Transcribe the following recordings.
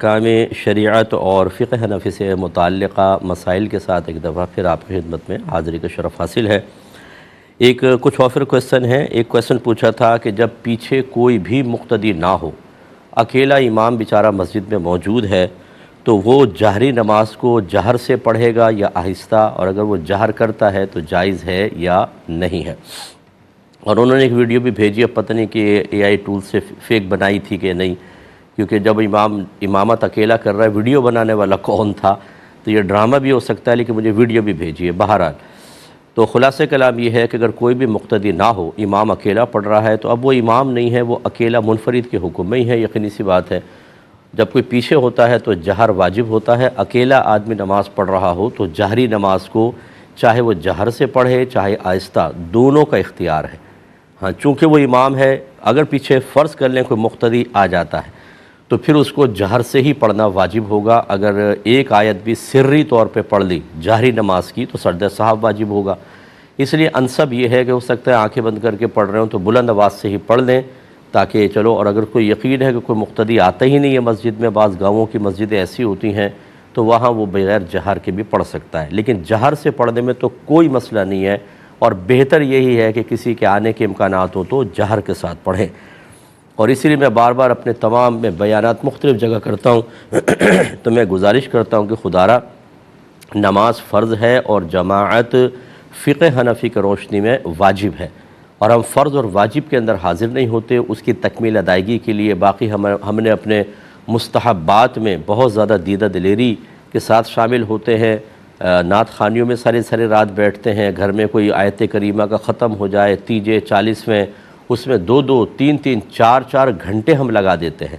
کام شریعت اور فقہ حنفی سے متعلقہ مسائل کے ساتھ ایک دفعہ پھر آپ کی خدمت میں حاضری کا شرف حاصل ہے۔ کچھ اور کویسچن ہے۔ ایک کویسچن پوچھا تھا کہ جب پیچھے کوئی بھی مقتدی نہ ہو، اکیلا امام بیچارہ مسجد میں موجود ہے، تو وہ جہری نماز کو جہر سے پڑھے گا یا آہستہ، اور اگر وہ جہر کرتا ہے تو جائز ہے یا نہیں ہے۔ اور انہوں نے ایک ویڈیو بھی بھیجی، اب پتہ نہیں کہ اے آئی ٹول سے فیک بنائی تھی کہ نہیں، کیونکہ جب امامت اکیلا کر رہا ہے، ویڈیو بنانے والا کون تھا، تو یہ ڈرامہ بھی ہو سکتا ہے، لیکن مجھے ویڈیو بھی بھیجی ہے۔ بہرحال تو خلاصہ کلام یہ ہے کہ اگر کوئی بھی مقتدی نہ ہو، امام اکیلا پڑھ رہا ہے، تو اب وہ امام نہیں ہے، وہ اکیلا منفرد کے حکم میں ہی ہے، یقینی سی بات ہے۔ جب کوئی پیچھے ہوتا ہے تو جہر واجب ہوتا ہے۔ اکیلا آدمی نماز پڑھ رہا ہو تو جہری نماز کو چاہے وہ جہر سے پڑھے چاہے آہستہ، دونوں کا اختیار ہے۔ ہاں، چونکہ وہ امام ہے، اگر پیچھے فرض کر لیں کوئی مقتدی آ جاتا ہے تو پھر اس کو جہر سے ہی پڑھنا واجب ہوگا۔ اگر ایک آیت بھی سری طور پہ پڑھ لی جہری نماز کی تو سجدہ صاحب واجب ہوگا۔ اس لیے انسب یہ ہے کہ ہو سکتا ہے آنکھیں بند کر کے پڑھ رہے ہوں تو بلند آواز سے ہی پڑھ لیں، تاکہ چلو، اور اگر کوئی یقین ہے کہ کوئی مقتدی آتا ہی نہیں ہے مسجد میں، بعض گاؤں کی مسجدیں ایسی ہوتی ہیں، تو وہاں وہ بغیر جہر کے بھی پڑھ سکتا ہے، لیکن جہر سے پڑھنے میں تو کوئی مسئلہ نہیں ہے، اور بہتر یہی ہے کہ کسی کے آنے کے امکانات ہوں تو جہر کے ساتھ پڑھیں۔ اور اسی لیے میں بار بار اپنے تمام میں بیانات مختلف جگہ کرتا ہوں تو میں گزارش کرتا ہوں کہ خدارہ نماز فرض ہے اور جماعت فقہ حنفی کی روشنی میں واجب ہے، اور ہم فرض اور واجب کے اندر حاضر نہیں ہوتے اس کی تکمیل ادائیگی کے لیے۔ باقی ہم نے اپنے مستحبات میں بہت زیادہ دیدہ دلیری کے ساتھ شامل ہوتے ہیں، نعت خوانیوں میں ساری رات بیٹھتے ہیں، گھر میں کوئی آیت کریمہ کا ختم ہو جائے، تیجے 40ویں، اس میں 2 3 4 گھنٹے ہم لگا دیتے ہیں،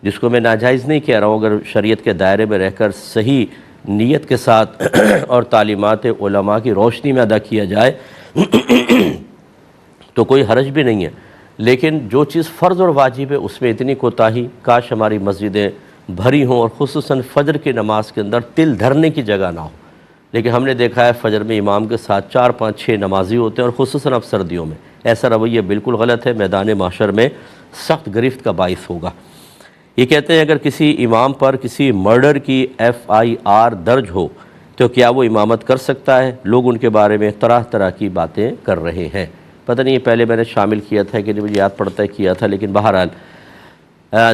جس کو میں ناجائز نہیں کہہ رہا ہوں۔ اگر شریعت کے دائرے میں رہ کر صحیح نیت کے ساتھ اور تعلیمات علماء کی روشنی میں ادا کیا جائے تو کوئی حرج بھی نہیں ہے، لیکن جو چیز فرض اور واجب ہے اس میں اتنی کوتاہی، کاش ہماری مسجدیں بھری ہوں، اور خصوصاً فجر کی نماز کے اندر تل دھرنے کی جگہ نہ ہو۔ لیکن ہم نے دیکھا ہے فجر میں امام کے ساتھ 4 5 6 نمازی ہوتے ہیں، اور خصوصاً اب سردیوں میں ایسا رویہ بالکل غلط ہے، میدان محشر میں سخت گرفت کا باعث ہوگا۔ یہ کہتے ہیں اگر کسی امام پر کسی مرڈر کی FIR درج ہو تو کیا وہ امامت کر سکتا ہے؟ لوگ ان کے بارے میں طرح کی باتیں کر رہے ہیں۔ پتہ نہیں پہلے میں نے شامل کیا تھا کہ مجھے یاد پڑتا ہے کیا تھا، لیکن بہرحال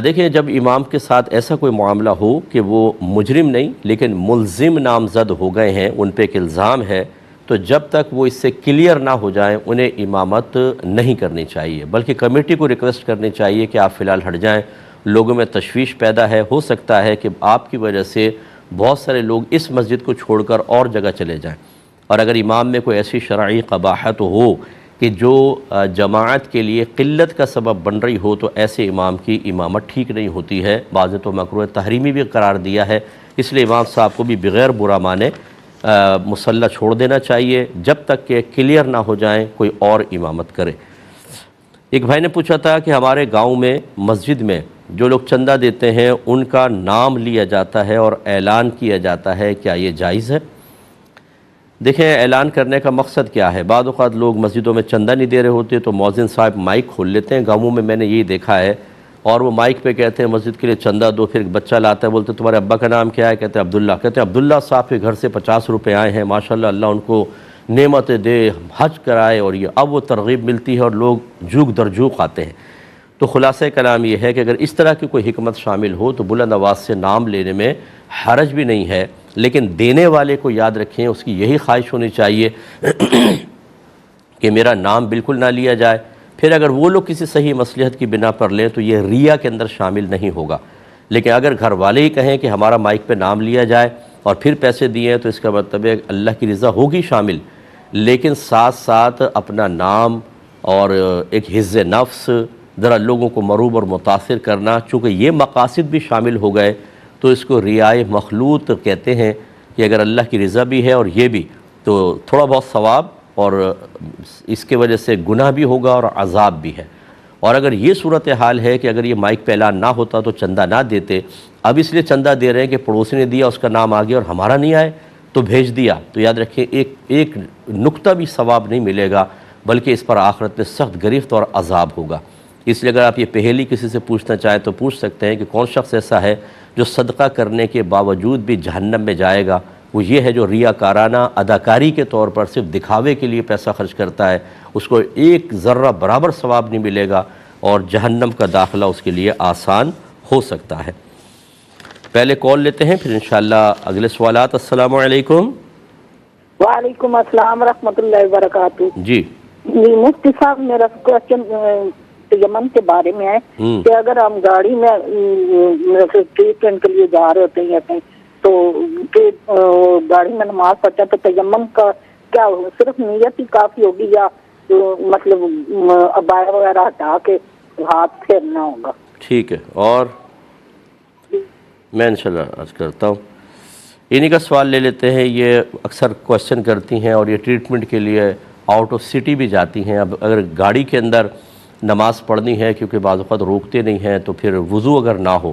دیکھیں، جب امام کے ساتھ ایسا کوئی معاملہ ہو کہ وہ مجرم نہیں لیکن ملزم نامزد ہو گئے ہیں، ان پہ ایک الزام ہے، تو جب تک وہ اس سے کلیئر نہ ہو جائیں انہیں امامت نہیں کرنی چاہیے، بلکہ کمیٹی کو ریکویسٹ کرنی چاہیے کہ آپ فی الحال ہٹ جائیں، لوگوں میں تشویش پیدا ہے، ہو سکتا ہے کہ آپ کی وجہ سے بہت سارے لوگ اس مسجد کو چھوڑ کر اور جگہ چلے جائیں، اور اگر امام میں کوئی ایسی شرعی قباحت ہو کہ جو جماعت کے لیے قلت کا سبب بن رہی ہو تو ایسے امام کی امامت ٹھیک نہیں ہوتی ہے۔ بعض تو مکروہ تحریمی بھی قرار دیا ہے، اس لیے امام صاحب کو بھی بغیر برا مانے مصلی چھوڑ دینا چاہیے جب تک کہ کلیئر نہ ہو جائیں کوئی اور امامت کرے۔ ایک بھائی نے پوچھا تھا کہ ہمارے گاؤں میں مسجد میں جو لوگ چندہ دیتے ہیں ان کا نام لیا جاتا ہے اور اعلان کیا جاتا ہے، کیا یہ جائز ہے؟ دیکھیں، اعلان کرنے کا مقصد کیا ہے؟ بعض اوقات لوگ مسجدوں میں چندہ نہیں دے رہے ہوتے تو مؤذن صاحب مائک کھول لیتے ہیں، گاؤں میں نے یہی دیکھا ہے، اور وہ مائک پہ کہتے ہیں مسجد کے لیے چندہ دو، پھر ایک بچہ لاتا ہے، بولتے تمہارے ابا کا نام کیا ہے؟ کہتے ہیں عبداللہ، کہتے ہیں عبداللہ صاحب کے گھر سے 50 روپے آئے ہیں، ماشاءاللہ اللہ ان کو نعمتیں دے، حج کرائے، اور یہ اب وہ ترغیب ملتی ہے اور لوگ جوک در جوک آتے ہیں۔ تو خلاصہ کلام یہ ہے کہ اگر اس طرح کی کوئی حکمت شامل ہو تو بلند آواز سے نام لینے میں حرج بھی نہیں ہے، لیکن دینے والے کو یاد رکھیں اس کی یہی خواہش ہونی چاہیے کہ میرا نام بالکل نہ لیا جائے۔ پھر اگر وہ لوگ کسی صحیح مصلحت کی بنا پر لیں تو یہ ریا کے اندر شامل نہیں ہوگا، لیکن اگر گھر والے ہی کہیں کہ ہمارا مائک پہ نام لیا جائے اور پھر پیسے دیے تو اس کا مطلب ہے اللہ کی رضا ہوگی شامل، لیکن ساتھ اپنا نام اور ایک حفظ نفس، ذرا لوگوں کو مروب اور متاثر کرنا، چونکہ یہ مقاصد بھی شامل ہو گئے تو اس کو ریائے مخلوط کہتے ہیں، کہ اگر اللہ کی رضا بھی ہے اور یہ بھی تو تھوڑا بہت ثواب اور اس کے وجہ سے گناہ بھی ہوگا اور عذاب بھی ہے۔ اور اگر یہ صورتحال ہے کہ اگر یہ مائک پہ اعلان نہ ہوتا تو چندہ نہ دیتے، اب اس لیے چندہ دے رہے ہیں کہ پڑوسی نے دیا اس کا نام آ گیا اور ہمارا نہیں آئے تو بھیج دیا، تو یاد رکھیں ایک نقطہ بھی ثواب نہیں ملے گا، بلکہ اس پر آخرت میں سخت گرفت اور عذاب ہوگا۔ اس لیے اگر آپ یہ پہلی کسی سے پوچھنا چاہیں تو پوچھ سکتے ہیں کہ کون شخص ایسا ہے جو صدقہ کرنے کے باوجود بھی جہنم میں جائے گا؟ وہ یہ ہے جو ریاکارانہ اداکاری کے طور پر صرف دکھاوے کے لیے پیسہ خرچ کرتا ہے، اس کو ایک ذرہ برابر ثواب نہیں ملے گا اور جہنم کا داخلہ اس کے لیے آسان ہو سکتا ہے۔ پہلے کال لیتے ہیں پھر انشاءاللہ اگلے سوالات۔ السلام علیکم۔ وعلیکم السلام ورحمۃ اللہ وبرکاتہ۔ جی مفتی صاحب، میرا کوشچن تیمم کے بارے میں ہے کہ اگر ہم گاڑی میں ٹریٹمنٹ کے لیے جا رہے ہوتے ہیں کہیں تو گاڑی میں نماز پڑھتے ہیں تو تیمم کا کیا صرف نیت ہی کافی ہوگی یا مطلب عبایا وغیرہ ہٹا کے ہاتھ پھیرنا ہوگا؟ ٹھیک ہے، اور میں انشاءاللہ عرض کرتا ہوں، انہی کا سوال لے لیتے ہیں۔ یہ اکثر کوشچن کرتی ہیں اور یہ ٹریٹمنٹ کے لیے آؤٹ آف سٹی بھی جاتی ہیں۔ اب اگر گاڑی کے اندر نماز پڑھنی ہے کیونکہ بعض اوقات روکتے نہیں ہیں تو پھر وضو اگر نہ ہو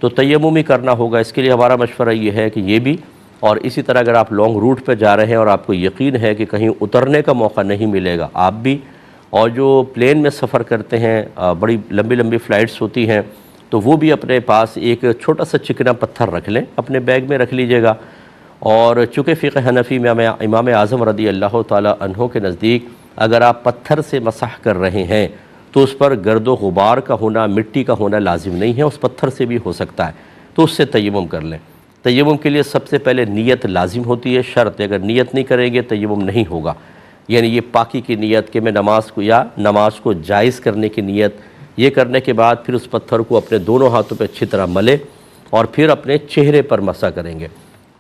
تو تیمم ہی کرنا ہوگا۔ اس کے لیے ہمارا مشورہ یہ ہے کہ یہ بھی، اور اسی طرح اگر آپ لانگ روٹ پہ جا رہے ہیں اور آپ کو یقین ہے کہ کہیں اترنے کا موقع نہیں ملے گا، آپ بھی، اور جو پلین میں سفر کرتے ہیں، بڑی لمبی لمبی فلائٹس ہوتی ہیں، تو وہ بھی اپنے پاس ایک چھوٹا سا چکنا پتھر رکھ لیں، اپنے بیگ میں رکھ لیجئے گا۔ اور چونکہ فقہ حنفی میں امام اعظم رضی اللہ تعالی عنہ کے نزدیک اگر آپ پتھر سے مسح کر رہے ہیں تو اس پر گرد و غبار کا ہونا، مٹی کا ہونا لازم نہیں ہے، اس پتھر سے بھی ہو سکتا ہے، تو اس سے تیمم کر لیں۔ تیمم کے لیے سب سے پہلے نیت لازم ہوتی ہے، شرط ہے، اگر نیت نہیں کریں گے تیمم نہیں ہوگا۔ یعنی یہ پاکی کی نیت کہ میں نماز کو جائز کرنے کی نیت، یہ کرنے کے بعد پھر اس پتھر کو اپنے دونوں ہاتھوں پہ اچھی طرح ملے اور پھر اپنے چہرے پر مسح کریں گے،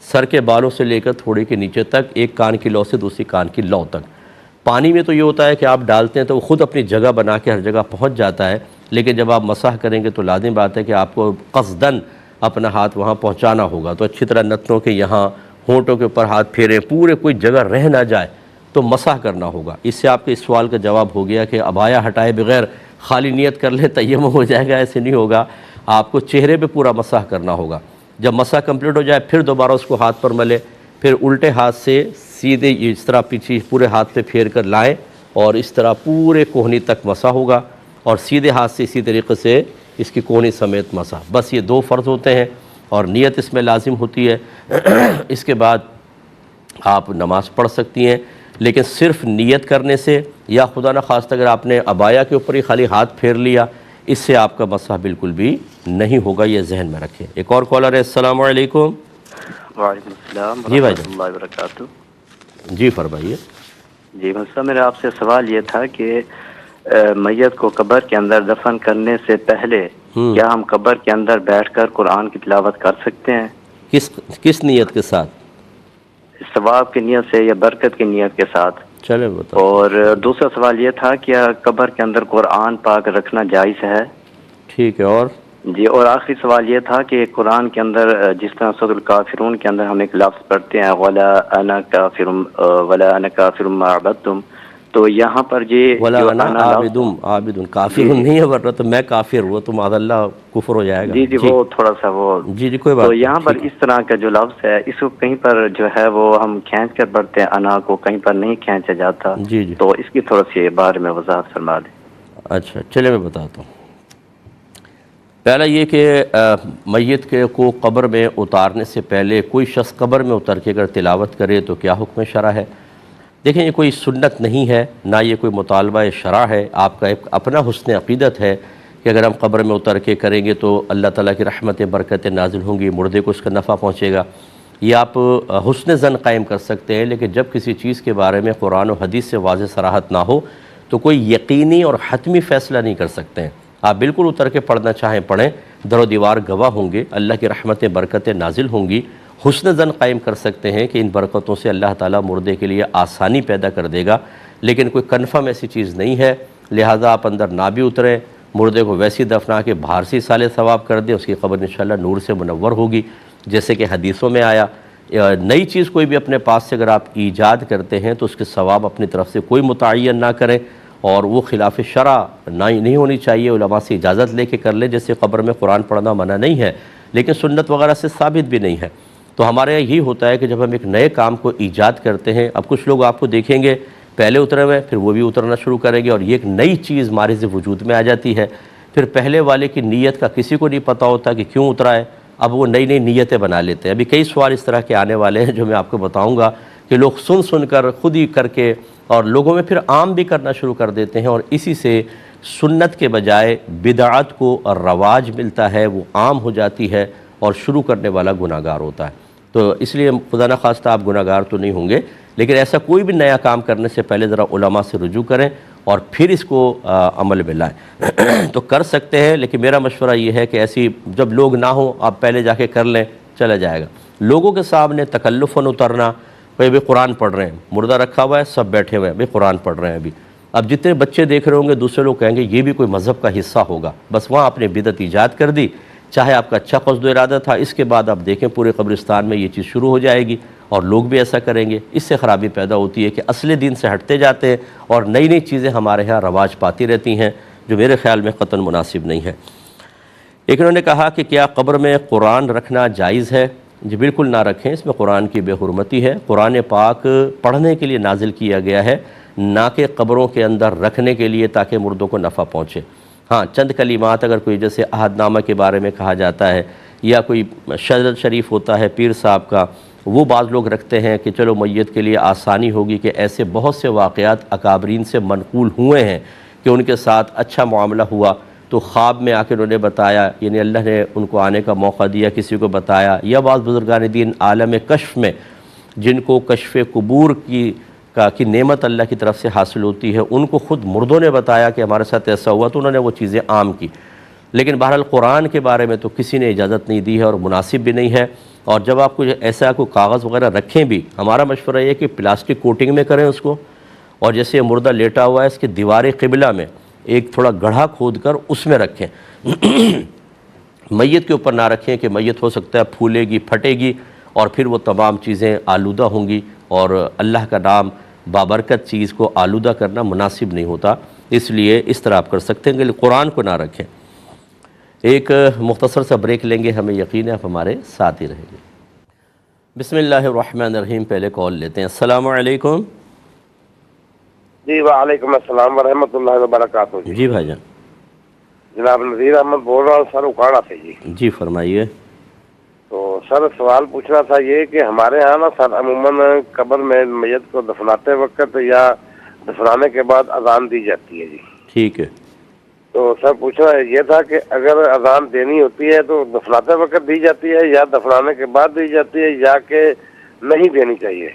سر کے بالوں سے لے کر تھوڑے کے نیچے تک، ایک کان کی لو سے دوسری کان کی لو تک۔ پانی میں تو یہ ہوتا ہے کہ آپ ڈالتے ہیں تو وہ خود اپنی جگہ بنا کے ہر جگہ پہنچ جاتا ہے، لیکن جب آپ مسح کریں گے تو لازم بات ہے کہ آپ کو قصداً اپنا ہاتھ وہاں پہنچانا ہوگا۔ تو اچھی طرح نتنوں کے یہاں، ہونٹوں کے اوپر ہاتھ پھیریں، پورے کوئی جگہ رہ نہ جائے تو مسح کرنا ہوگا۔ اس سے آپ کے اس سوال کا جواب ہو گیا کہ عبایا ہٹائے بغیر خالی نیت کر لے تیمم ہو جائے گا، ایسے نہیں ہوگا، آپ کو چہرے پہ پورا مسح کرنا ہوگا۔ جب مسح کمپلیٹ ہو جائے پھر دوبارہ اس کو ہاتھ پر ملے، پھر الٹے ہاتھ سے سیدھے اس طرح پیچھے پورے ہاتھ پہ پھیر کر لائیں اور اس طرح پورے کوہنی تک مسح ہوگا، اور سیدھے ہاتھ سے اسی طریقے سے اس کی کوہنی سمیت مسح۔ بس یہ دو فرض ہوتے ہیں اور نیت اس میں لازم ہوتی ہے۔ اس کے بعد آپ نماز پڑھ سکتی ہیں، لیکن صرف نیت کرنے سے یا خدا نخواستہ اگر آپ نے عبایا کے اوپر ہی خالی ہاتھ پھیر لیا، اس سے آپ کا مسح بالکل بھی نہیں ہوگا، یہ ذہن میں رکھیں۔ ایک اور کالر ہے۔ السلام علیکم۔ وعلیکم السلام جی بھائی ورحمۃ اللہ وبرکاتہ۔ جی فرمائیے۔ جی صاحب، میرا آپ سے سوال یہ تھا کہ میت کو قبر کے اندر دفن کرنے سے پہلے کیا ہم قبر کے اندر بیٹھ کر قرآن کی تلاوت کر سکتے ہیں؟ کس نیت کے ساتھ؟ ثواب کی نیت سے یا برکت کی نیت کے ساتھ؟ چلے بتاؤ۔ اور دوسرا سوال یہ تھا کہ قبر کے اندر قرآن پاک رکھنا جائز ہے؟ ٹھیک ہے، اور جی، اور آخری سوال یہ تھا کہ قرآن کے اندر جس طرح سورۃ الکافرون کے اندر ہم ایک لفظ پڑھتے ہیں ولا انا کافر ما عبدتم، تو یہاں پر جی ولا انا عابد کافر نہیں ہے، ورنہ تو میں کافر ہوں تو معاذ اللہ کفر ہو جائے گا۔ جی وہ تھوڑا سا وہ جی کوئی بات تو نہیں۔ یہاں پر اس طرح کا جو لفظ ہے اس کو کہیں پر جو ہے وہ ہم کھینچ کر پڑھتے ہیں، انا کو کہیں پر نہیں کھینچا جاتا، جی تو اس کی تھوڑا سی بارے میں وضاحت فرما دیں۔ اچھا چلے میں بتاتا ہوں۔ پہلا یہ کہ میت کو قبر میں اتارنے سے پہلے کوئی شخص قبر میں اتر کے اگر تلاوت کرے تو کیا حکم شرع ہے؟ دیکھیں، یہ کوئی سنت نہیں ہے، نہ یہ کوئی مطالبہ شرع ہے، آپ کا ایک اپنا حسن عقیدت ہے کہ اگر ہم قبر میں اتر کے کریں گے تو اللہ تعالیٰ کی رحمت برکتیں نازل ہوں گی، مردے کو اس کا نفع پہنچے گا، یہ آپ حسن ظن قائم کر سکتے ہیں۔ لیکن جب کسی چیز کے بارے میں قرآن و حدیث سے واضح صراحت نہ ہو تو کوئی یقینی اور حتمی فیصلہ نہیں کر سکتے ہیں۔ آپ بالکل اتر کے پڑھنا چاہیں پڑھیں، در و دیوار گواہ ہوں گے، اللہ کی رحمتیں برکتیں نازل ہوں گی، حسن ظن قائم کر سکتے ہیں کہ ان برکتوں سے اللہ تعالیٰ مردے کے لیے آسانی پیدا کر دے گا، لیکن کوئی کنفرم ایسی چیز نہیں ہے، لہٰذا آپ اندر نہ بھی اتریں، مردے کو ویسی دفنا کے باہر سے سال ثواب کر دیں، اس کی قبر انشاءاللہ نور سے منور ہوگی، جیسے کہ حدیثوں میں آیا۔ نئی چیز کوئی بھی اپنے پاس سے اگر آپ ایجاد کرتے ہیں تو اس کے ثواب اپنی طرف سے کوئی متعین نہ کریں، اور وہ خلاف شرع نہیں ہونی چاہیے، علماء سے اجازت لے کے کر لیں، جیسے قبر میں قرآن پڑھنا منع نہیں ہے لیکن سنت وغیرہ سے ثابت بھی نہیں ہے۔ تو ہمارے یہاں یہی ہوتا ہے کہ جب ہم ایک نئے کام کو ایجاد کرتے ہیں، اب کچھ لوگ آپ کو دیکھیں گے پہلے اترے ہوئے پھر وہ بھی اترنا شروع کریں گے، اور یہ ایک نئی چیز مارز وجود میں آ جاتی ہے۔ پھر پہلے والے کی نیت کا کسی کو نہیں پتہ ہوتا کہ کیوں اترا ہے، اب وہ نئی نئی نیتیں بنا لیتے ہیں۔ ابھی کئی سوال اس طرح کے آنے والے ہیں جو میں آپ کو بتاؤں گا کہ لوگ سن کر خود ہی کر کے اور لوگوں میں پھر عام بھی کرنا شروع کر دیتے ہیں، اور اسی سے سنت کے بجائے بدعت کو رواج ملتا ہے، وہ عام ہو جاتی ہے اور شروع کرنے والا گناہ گار ہوتا ہے۔ تو اس لیے خدا نخواستہ آپ گناہ گار تو نہیں ہوں گے، لیکن ایسا کوئی بھی نیا کام کرنے سے پہلے ذرا علماء سے رجوع کریں اور پھر اس کو عمل میں لائیں۔ تو کر سکتے ہیں، لیکن میرا مشورہ یہ ہے کہ ایسی جب لوگ نہ ہوں آپ پہلے جا کے کر لیں، چلا جائے گا۔ لوگوں کے سامنے تکلفاً اترنا، بھئی قرآن پڑھ رہے ہیں، مردہ رکھا ہوا ہے سب بیٹھے ہوئے ہیں، بھئی قرآن پڑھ رہے ہیں ابھی، اب جتنے بچے دیکھ رہے ہوں گے دوسرے لوگ کہیں گے یہ بھی کوئی مذہب کا حصہ ہوگا، بس وہاں آپ نے بدعت ایجاد کر دی، چاہے آپ کا اچھا قصد و ارادہ تھا، اس کے بعد آپ دیکھیں پورے قبرستان میں یہ چیز شروع ہو جائے گی اور لوگ بھی ایسا کریں گے۔ اس سے خرابی پیدا ہوتی ہے کہ اصل دین سے ہٹتے جاتے ہیں اور نئی نئی چیزیں ہمارے ہاں رواج پاتی رہتی ہیں، جو میرے خیال میں قطعاً مناسب نہیں ہے۔ ایک انہوں نے کہا کہ کیا قبر میں قرآن رکھنا جائز ہے؟ جی بالکل نہ رکھیں، اس میں قرآن کی بے حرمتی ہے۔ قرآن پاک پڑھنے کے لیے نازل کیا گیا ہے، نہ کہ قبروں کے اندر رکھنے کے لیے تاکہ مردوں کو نفع پہنچے۔ ہاں چند کلمات اگر کوئی جیسے عہد نامہ کے بارے میں کہا جاتا ہے یا کوئی شجرت شریف ہوتا ہے پیر صاحب کا، وہ بعض لوگ رکھتے ہیں کہ چلو میت کے لیے آسانی ہوگی، کہ ایسے بہت سے واقعات اکابرین سے منقول ہوئے ہیں کہ ان کے ساتھ اچھا معاملہ ہوا تو خواب میں آ کے انہوں نے بتایا، یعنی اللہ نے ان کو آنے کا موقع دیا، کسی کو بتایا، یا بعض بزرگان دین عالم کشف میں جن کو کشف قبور کی نعمت اللہ کی طرف سے حاصل ہوتی ہے، ان کو خود مردوں نے بتایا کہ ہمارے ساتھ ایسا ہوا، تو انہوں نے وہ چیزیں عام کی۔ لیکن بہرحال قرآن کے بارے میں تو کسی نے اجازت نہیں دی ہے اور مناسب بھی نہیں ہے۔ اور جب آپ کچھ ایسا کوئی کاغذ وغیرہ رکھیں بھی، ہمارا مشورہ یہ ہے کہ پلاسٹک کوٹنگ میں کریں اس کو، اور جیسے مردہ لیٹا ہوا ہے اس کے دیوار قبلہ میں ایک تھوڑا گڑھا کھود کر اس میں رکھیں۔ میت کے اوپر نہ رکھیں کہ میت ہو سکتا ہے پھولے گی، پھٹے گی، اور پھر وہ تمام چیزیں آلودہ ہوں گی، اور اللہ کا نام بابرکت چیز کو آلودہ کرنا مناسب نہیں ہوتا، اس لیے اس طرح آپ کر سکتے ہیں کہ قرآن کو نہ رکھیں۔ ایک مختصر سا بریک لیں گے، ہمیں یقین ہے آپ ہمارے ساتھ ہی رہیں گے۔ بسم اللہ الرحمن الرحیم، پہلے کال لیتے ہیں۔ السلام علیکم۔ جی وعلیکم السلام ورحمۃ اللہ وبرکاتہ۔ جی بھائی جان، جناب نذیر احمد بول رہا ہوں سر اکاڑا سے۔ جی فرمائیے۔ تو سر سوال پوچھنا تھا یہ کہ ہمارے ہاں نا سر عموماً قبر میں میت کو دفناتے وقت یا دفنانے کے بعد اذان دی جاتی ہے جی۔ ٹھیک ہے۔ تو سر پوچھنا یہ تھا کہ اگر اذان دینی ہوتی ہے تو دفناتے وقت دی جاتی ہے یا دفنانے کے بعد دی جاتی ہے یا کہ نہیں دینی چاہیے؟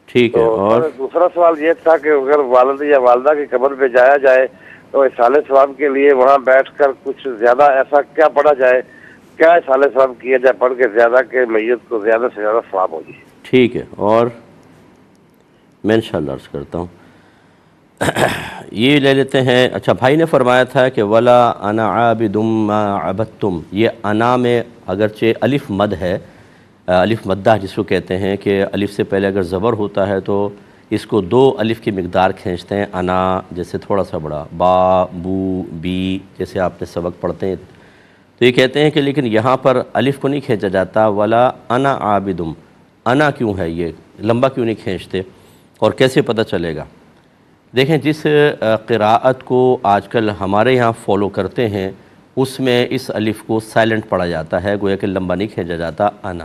ٹھیک ہے۔ اور دوسرا سوال یہ تھا کہ اگر والد یا والدہ کی قبر پہ جایا جائے تو اصالِ ثواب کے لیے وہاں بیٹھ کر کچھ زیادہ ایسا کیا پڑھا جائے، کیا اصالِ ثواب کیا جائے پڑھ کے زیادہ کہ میت کو زیادہ سے زیادہ ثواب ہو جائے؟ ٹھیک ہے، اور میں انشاءاللہ عرض کرتا ہوں۔ یہ لے لیتے ہیں۔ اچھا بھائی نے فرمایا تھا کہ ولا انا عابد ما عبدتم، یہ انا میں اگرچہ الف مد ہے، الف مدہ جس کو کہتے ہیں کہ الف سے پہلے اگر زبر ہوتا ہے تو اس کو 2 الف کی مقدار کھینچتے ہیں، انا جیسے تھوڑا سا بڑا، با بو بی جیسے آپ نے سبق پڑھتے ہیں، تو یہ کہتے ہیں کہ لیکن یہاں پر الف کو نہیں کھینچا جاتا، ولا انا عابدم، انا کیوں ہے، یہ لمبا کیوں نہیں کھینچتے، اور کیسے پتہ چلے گا؟ دیکھیں جس قراءت کو آج کل ہمارے یہاں فالو کرتے ہیں اس میں اس الف کو سائلنٹ پڑھا جاتا ہے، گویا کہ لمبا نہیں کھینچا جاتا، انا،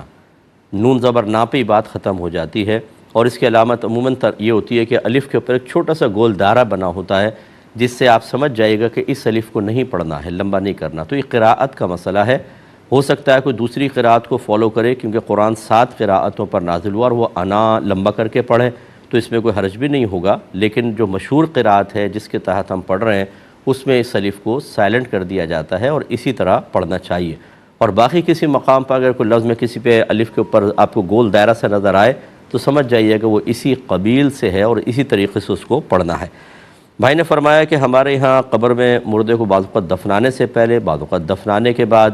نون زبر نا پہ ہی بات ختم ہو جاتی ہے، اور اس کی علامت عموماً یہ ہوتی ہے کہ الف کے اوپر ایک چھوٹا سا گول دائرہ بنا ہوتا ہے جس سے آپ سمجھ جائے گا کہ اس الف کو نہیں پڑھنا ہے، لمبا نہیں کرنا۔ تو یہ قراءت کا مسئلہ ہے، ہو سکتا ہے کوئی دوسری قراءت کو فالو کرے کیونکہ قرآن 7 قراءتوں پر نازل ہوا اور وہ انا لمبا کر کے پڑھے تو اس میں کوئی حرج بھی نہیں ہوگا، لیکن جو مشہور قراءت ہے جس کے تحت ہم پڑھ رہے ہیں اس میں اس الف کو سائلنٹ کر دیا جاتا ہے اور اسی طرح پڑھنا چاہیے۔ اور باقی کسی مقام پر اگر کوئی لفظ میں کسی پہ الف کے اوپر آپ کو گول دائرہ سے نظر آئے تو سمجھ جائیے کہ وہ اسی قبیل سے ہے اور اسی طریقے سے اس کو پڑھنا ہے۔ بھائی نے فرمایا کہ ہمارے یہاں قبر میں مردے کو بعض اوقات دفنانے سے پہلے، بعض اوقات دفنانے کے بعد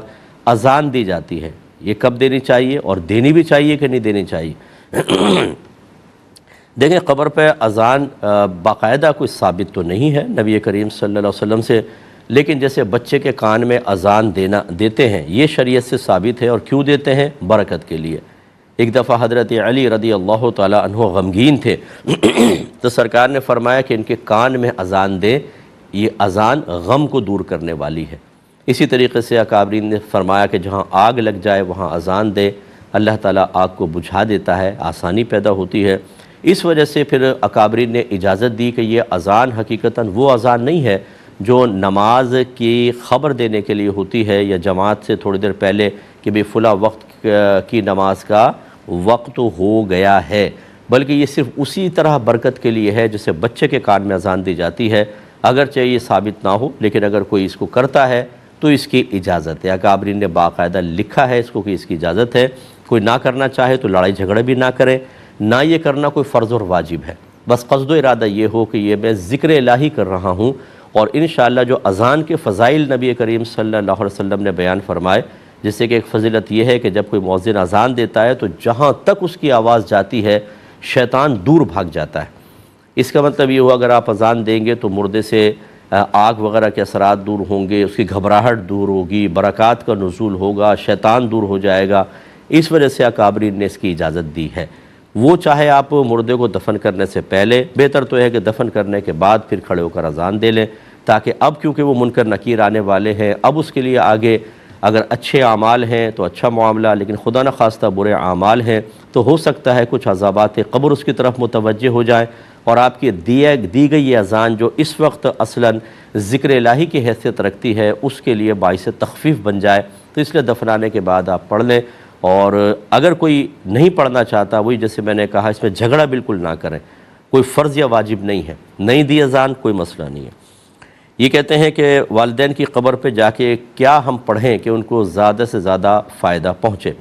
اذان دی جاتی ہے، یہ کب دینی چاہیے اور دینی بھی چاہیے کہ نہیں دینی چاہیے؟ دیکھیں قبر پہ اذان باقاعدہ کوئی ثابت تو نہیں ہے نبی کریم صلی اللہ علیہ وسلم سے، لیکن جیسے بچے کے کان میں اذان دیتے ہیں یہ شریعت سے ثابت ہے، اور کیوں دیتے ہیں؟ برکت کے لیے، ایک دفعہ حضرت علی رضی اللہ تعالیٰ عنہ غمگین تھے تو سرکار نے فرمایا کہ ان کے کان میں اذان دے، یہ اذان غم کو دور کرنے والی ہے۔ اسی طریقے سے اکابرین نے فرمایا کہ جہاں آگ لگ جائے وہاں اذان دے، اللہ تعالیٰ آگ کو بجھا دیتا ہے، آسانی پیدا ہوتی ہے۔ اس وجہ سے پھر اکابرین نے اجازت دی کہ یہ اذان حقیقتاً وہ اذان نہیں ہے جو نماز کی خبر دینے کے لیے ہوتی ہے یا جماعت سے تھوڑی دیر پہلے کہ بھی فلاں وقت کی نماز کا وقت ہو گیا ہے، بلکہ یہ صرف اسی طرح برکت کے لیے ہے جسے بچے کے کان میں اذان دی جاتی ہے، اگرچہ یہ ثابت نہ ہو، لیکن اگر کوئی اس کو کرتا ہے تو اس کی اجازت ہے۔ اکابرین نے باقاعدہ لکھا ہے اس کو کہ اس کی اجازت ہے، کوئی نہ کرنا چاہے تو لڑائی جھگڑے بھی نہ کرے، نہ یہ کرنا کوئی فرض اور واجب ہے، بس قصد و ارادہ یہ ہو کہ یہ میں ذکر الہی کر رہا ہوں۔ اور انشاءاللہ جو اذان کے فضائل نبی کریم صلی اللہ علیہ وسلم نے بیان فرمائے، جس سے کہ ایک فضیلت یہ ہے کہ جب کوئی مؤذن اذان دیتا ہے تو جہاں تک اس کی آواز جاتی ہے شیطان دور بھاگ جاتا ہے۔ اس کا مطلب یہ ہوا اگر آپ اذان دیں گے تو مردے سے آگ وغیرہ کے اثرات دور ہوں گے، اس کی گھبراہٹ دور ہوگی، برکات کا نزول ہوگا، شیطان دور ہو جائے گا۔ اس وجہ سے اکابرین نے اس کی اجازت دی ہے۔ وہ چاہے آپ مردے کو دفن کرنے سے پہلے، بہتر تو ہے کہ دفن کرنے کے بعد پھر کھڑے ہو کر اذان دے لیں، تاکہ اب کیونکہ وہ منکر نکیر آنے والے ہیں، اب اس کے لیے آگے اگر اچھے اعمال ہیں تو اچھا معاملہ، لیکن خدا نخواستہ برے اعمال ہیں تو ہو سکتا ہے کچھ عذابات قبر اس کی طرف متوجہ ہو جائیں، اور آپ کی دی گئی یہ اذان جو اس وقت اصلاً ذکر الہی کی حیثیت رکھتی ہے اس کے لیے باعث تخفیف بن جائے، تو اس لیے دفنانے کے بعد آپ پڑھ لیں۔ اور اگر کوئی نہیں پڑھنا چاہتا، وہی جیسے میں نے کہا اس میں جھگڑا بالکل نہ کریں، کوئی فرض یا واجب نہیں ہے، نہیں دی اذان کوئی مسئلہ نہیں ہے۔ یہ کہتے ہیں کہ والدین کی قبر پہ جا کے کیا ہم پڑھیں کہ ان کو زیادہ سے زیادہ فائدہ پہنچے؟